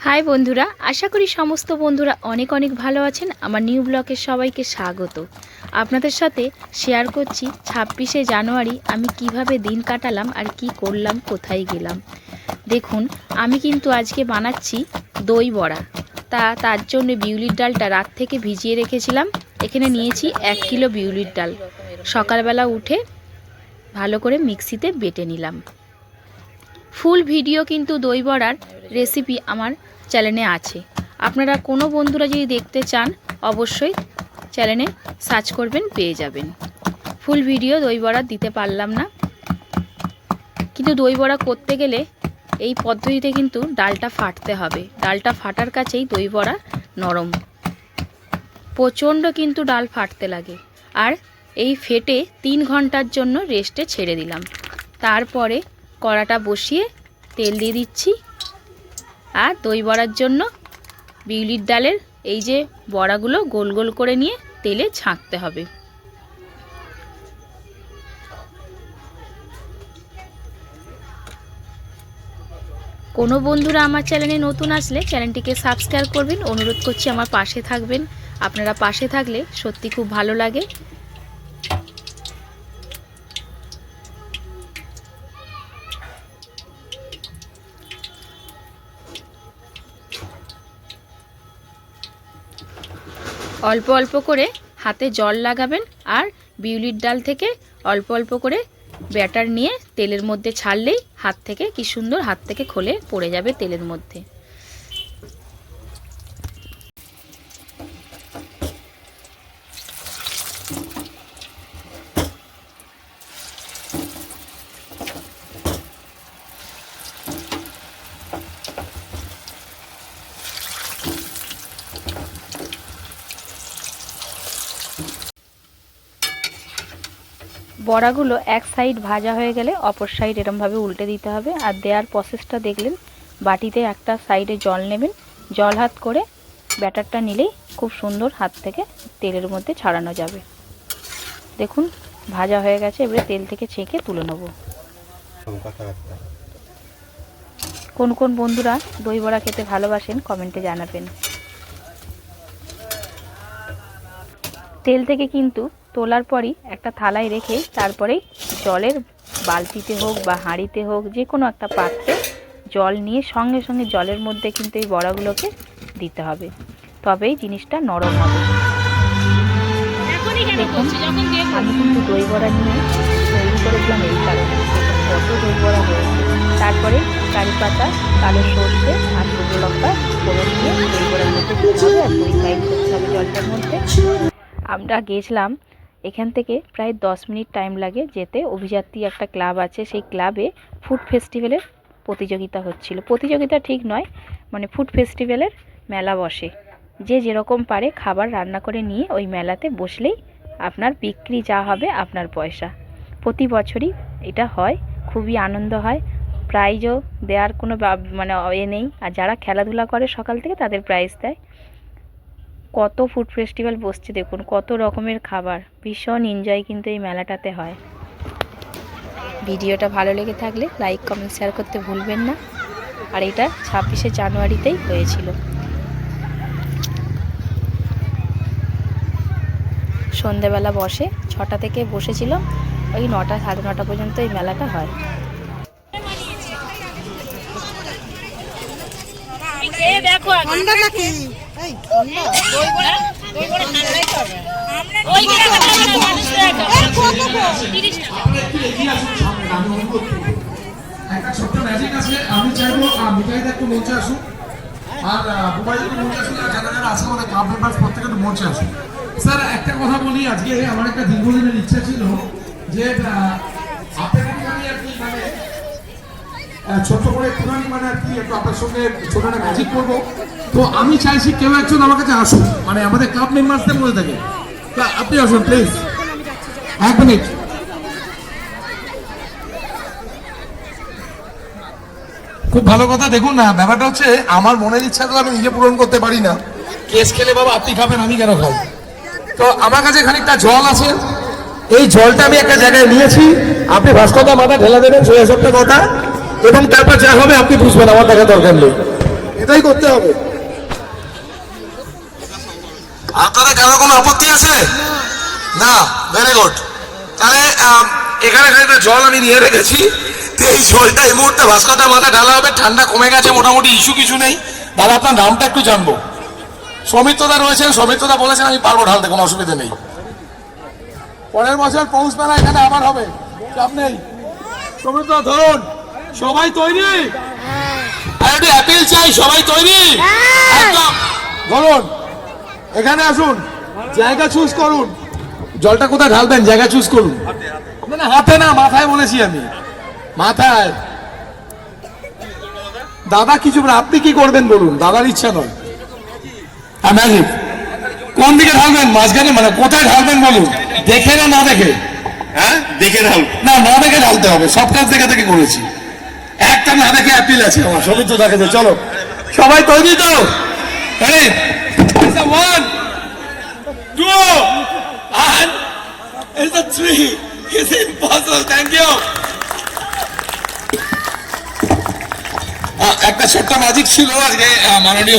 High বন্ধুরা, আশা করি সমস্ত বন্ধুরা অনেক অনেক ভালো আছেন। আমার নিউ ব্লগে সবাইকে স্বাগত। আপনাদের সাথে শেয়ার করছি 26শে জানুয়ারি আমি কিভাবে দিন কাটালাম আর কি করলাম, কোথায় গেলাম। দেখুন, আমি কিন্তু আজকে বানাচ্ছি দই বড়া। তার জন্য বিউলির ডালটা রাত থেকে ভিজিয়ে রেখেছিলাম। এখানে নিয়েছি 1 কিলো বিউলির ডাল। সকালবেলা উঠে ভালো করে মিক্সিতে বেটে নিলাম। ফুল ভিডিও কিন্তু দই বড়ার রেসিপি আমার চ্যানেলে আছে। আপনারা কোনো বন্ধুরা যদি দেখতে চান অবশ্যই চ্যানেলে সার্চ করবেন, পেয়ে যাবেন। ফুল ভিডিও দই বড়া দিতে পারলাম না, কিন্তু দই বড়া করতে গেলে এই পদ্ধতিতে কিন্তু ডালটা ফাটতে হবে। ডালটা ফাটার কাছেই দই বড়া নরম, প্রচণ্ড কিন্তু ডাল ফাটতে লাগে। আর এই ফেটে 3 ঘন্টার জন্য রেস্টে ছেড়ে দিলাম। তারপরে কড়াটা বসিয়ে তেল দিয়ে দিচ্ছি। আর দই বড়ার জন্য বিউলির ডালের এই যে বড়াগুলো গোল গোল করে নিয়ে তেলে ছাঁকতে হবে। কোনো বন্ধুরা আমার চ্যানেলে নতুন আসলে চ্যানেলটিকে সাবস্ক্রাইব করবেন, অনুরোধ করছি আমার পাশে থাকবেন। আপনারা পাশে থাকলে সত্যি খুব ভালো লাগে। অল্প অল্প করে হাতে জল লাগাবেন আর বিউলির ডাল থেকে অল্প অল্প করে ব্যাটার নিয়ে তেলের মধ্যে ছাড়লেই হাত থেকে কি সুন্দর হাত থেকে খোলে পড়ে যাবে তেলের মধ্যে। বড়াগুলো এক সাইড ভাজা হয়ে গেলে অপর সাইড এরমভাবে উল্টে দিতে হবে। আর দেওয়ার প্রসেসটা দেখলেন, বাটিতে একটা সাইডে জল নেবেন, জল হাত করে ব্যাটারটা নিলেই খুব সুন্দর হাত থেকে তেলের মধ্যে ছাড়ানো যাবে। দেখুন ভাজা হয়ে গেছে, এবারে তেল থেকে ছেঁকে তুলে নেব। কোন কোন বন্ধুরা দই বড়া খেতে ভালোবাসেন কমেন্টে জানাবেন। তেল থেকে কিন্তু তোলার পরই একটা থালায় রেখে তারপরেই জলের বালতিতে হোক বা হাঁড়িতে হোক যে কোনো একটা পাত্রে জল নিয়ে সঙ্গে সঙ্গে জলের মধ্যে কিন্তু এই বড়াগুলোকে দিতে হবে, তবেই জিনিসটা নরম হবে। দেখুন আমি কিন্তু দই বড়া নিয়ে তৈরি করেছিলাম এই কারণে, কত দই বড়া হয়েছে। তারপরে কারি পাতা, কালো সর্ষে আর শুকনো লঙ্কা ফোড়ন দিয়ে দই বড়ার মধ্যে দিতে হবে আর দই ফ্রাই করতে হবে জলটার মধ্যে। আমরা গেছিলাম, এখান থেকে প্রায় 10 মিনিট টাইম লাগে যেতে। অভিযাত্রী একটা ক্লাব আছে, সেই ক্লাবে ফুড ফেস্টিভ্যালের প্রতিযোগিতা হচ্ছিল। প্রতিযোগিতা ঠিক নয়, মানে ফুড ফেস্টিভ্যালের মেলা বসে। যে যেরকম পারে খাবার রান্না করে নিয়ে ওই মেলাতে বসলেই আপনার বিক্রি যা হবে আপনার পয়সা। প্রতি বছরই এটা হয়, খুবই আনন্দ হয়। প্রাইজও দেওয়ার কোনো মানে নেই। আর যারা খেলাধুলা করে সকাল থেকে তাদের প্রাইজ দেয়। কত ফুড ফেস্টিভ্যাল বসছে দেখুন, কত রকমের খাবার, ভীষণ এনজয় কিন্তু এই মেলাটাতে হয়। ভিডিওটা ভালো লেগে থাকলে লাইক কমেন্ট শেয়ার করতে ভুলবেন না। আর এটা 26শে জানুয়ারিতেই হয়েছিল। সন্ধেবেলা বসে, 6টা থেকে বসেছিল, ওই 9টা সাড়ে 9টা পর্যন্ত এই মেলাটা হয়। দেখো একটা ছোট্ট ম্যাজিক আছে, আমি চাইবো মিঠাইটা একটু মঞ্চে আসুন, আর মোবাইল একটু মঞ্চে আসুন, আর যারা যারা আছে আমাদের ক্লাব মেম্বার প্রত্যেকে একটু মঞ্চে আসুন। স্যার একটা কথা বলি, আজকে আমার একটা দীর্ঘদিনের ইচ্ছা ছিল যে আপনাদের আমি আর কি মানে ছোট্ট করে একটুখানি মানে আর কি একটু আপনার সঙ্গে ছোট একটা ম্যাজিক করবো। তো আমি চাইছি কেউ একজন আমার কাছে আসুন, মানে আমাদের ক্লাব মেম্বারসদের মধ্যে থেকে। আপনি আসুন প্লিজ, 1 মিনিট। খুব ভালো কথা। দেখুন না, ব্যাপারটা হচ্ছে আমার মনের ইচ্ছা তো আমি নিজে পূরণ করতে পারি না। কেস খেলে বাবা আপনি খাবেন, আমি কেন খাই? তো আমার কাছে খানিকটা জল আছে, এই জলটা আমি একটা জায়গায় নিয়েছি। আপনি ভাস্করদা মাথা ঢেলা দেবেন, সোজা সবটা কথা, এবং তারপর যা হবে আপনি বুঝবেন, আমার দেখা দরকার নেই। এটাই করতে হবে। আপনাদের কারো কোনো আপত্তি আছে? না, ভেরি গুড। তাহলে এখানে একটা জল আমি নিয়ে রেখেছি, তো এই জলটা এই মুহূর্তে ভাস্করটার মাথায় ঢালা হবে। ঠান্ডা কমে গেছে মোটামুটি, ইস্যু কিছু নেই। দাদা আপনার নামটা একটু জানবো। সৌমিত্রদা রয়েছেন, সৌমিত্রদা বলেছেন আমি পারবো ঢালতে, কোনো অসুবিধা নেই। পরের বছর পৌষ মেলা এখানে আবার হবে, চাপ নেই। সৌমিত্র ধরুন, সবাই তৈরি? আর একটু অ্যাপিল চাই, সবাই তৈরি? একদম ধরুন, এখানে আসুন, জায়গা চুজ করুন। জলটা কোথায় ঢালবেন জায়গা চুজ করুন। না হাতে না, মাথায় বলেছি আমি, মাথায়। দাদা কিছু আপনি কি করবেন বলুন, দাদার ইচ্ছা নয়। ম্যাজিক কোন দিকে ঢালবেন? মাঝখানে মানে কোথায় ঢালবেন বলুন, দেখে না দেখে? হ্যাঁ, দেখে ঢাল। না দেখে ঢালতে হবে, সব কাজ দেখে দেখে করেছি। একটা না দেখে অ্যাপিল আছে আমার, সৌমিত্র দেখেছে। চলো সবাই তৈরি তো? One, two, and it's a three. It's impossible. Thank you. একটা ছোট্ট ম্যাজিক ছিল আজকে মাননীয়